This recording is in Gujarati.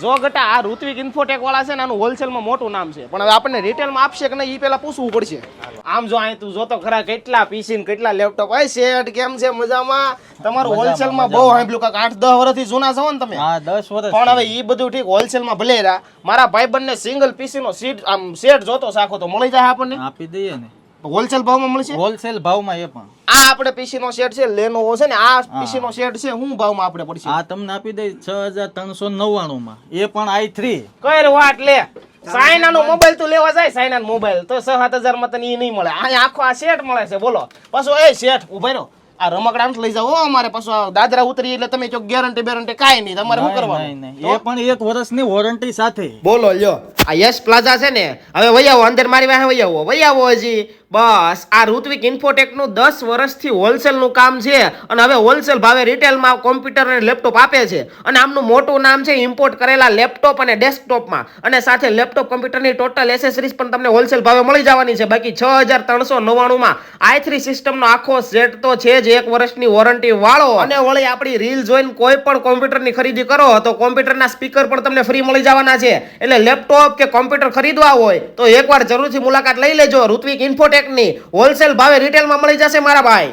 જો ગટા આ ઋત્વિક ઇન્ફોટેક વાળા છે ને આનું હોલસેલમાં મોટું નામ છે, પણ હવે આપણને રિટેલમાં આપશે કે નહીં એ પેલા પૂછવું પડશે. આમ જો અહીં તું જોતો ખરા કેટલા પીસી ને કેટલા લેપટોપ. આ શેઠ કેમ છે? મજામાં? તમારું હોલસેલમાં બહુ સાંભળ્યું કાક 8-10 વર્ષથી જૂના છો ને તમે. હા 10 વર્ષ. પણ હવે ઈ બધું ઠીક હોલસેલમાં ભલે રહ્યા. મારા ભાઈબંધને સિંગલ પીસી નો સીટ આમ સેટ જોતો સાખો તો મળી જાય આપણને? આપી દઈએ ને હોલસેલ ભાવમાં મળશે. હોલસેલ ભાવમાં. એ પણ આ આપણે પીસી નો સેટ છે લેનોવો છે ને, આ પીસી નો સેટ છે હું ભાવમાં આપણે પડશે? આ તમને આપી દઈ 6399 માં. એ પણ i3. કઈ વાત લે. સાયના નો મોબાઈલ તું લેવા જાય, સાયના નો મોબાઈલ તો 6-7 માં તને ઈ નહીં મળે. આ આખો આ સેટ મળે છે. બોલો પાછો એ સેટ ઉભા રહ્યો. આ રમકડા લઈ જાવ અમારે પાછું દાદરા ઉતરી એટલે તમે જો ગેરંટી બેરંટી કાઈ નહીં તમારે શું કરવાનું? એ પણ 1 વર્ષની વોરંટી સાથે. બોલો લ્યો. આ યશ પ્લાઝા છે ને, હવે વૈયાવો અંદર મારી વાહે વૈયાવો હજી. બસ આ ઋત્વિક ઇન્ફોટેક નું 10 વર્ષથી હોલસેલ નું કામ છે અને હવે હોલસેલ ભાવે રિટેલમાં કોમ્પ્યુટર અને લેપટોપ આપે છે. અને આમનું મોટું નામ છે ઇમ્પોર્ટ કરેલા લેપટોપ અને ડેસ્કટોપમાં. અને સાથે લેપટોપ કોમ્પ્યુટરની ટોટલ એસેસરીઝ પણ તમને હોલસેલ ભાવે મળી જવાની છે. બાકી 6399 માં i3 સિસ્ટમનો આખો સેટ તો છે જ 1 વર્ષની વોરંટી વાળો. અને વળી આપણી રીલ જોઈને કોઈ પણ કોમ્પ્યુટરની ખરીદી કરો તો કોમ્પ્યુટરના સ્પીકર પણ તમને ફ્રી મળી જવાના છે. એટલે લેપટોપ કે કોમ્પ્યુટર ખરીદવા હોય તો એકવાર જરૂરથી મુલાકાત લઈ લેજો. ઋત્વિક ઇન્ફોટેક ની હોલસેલ ભાવે રિટેલમાં મળી જશે મારા ભાઈ.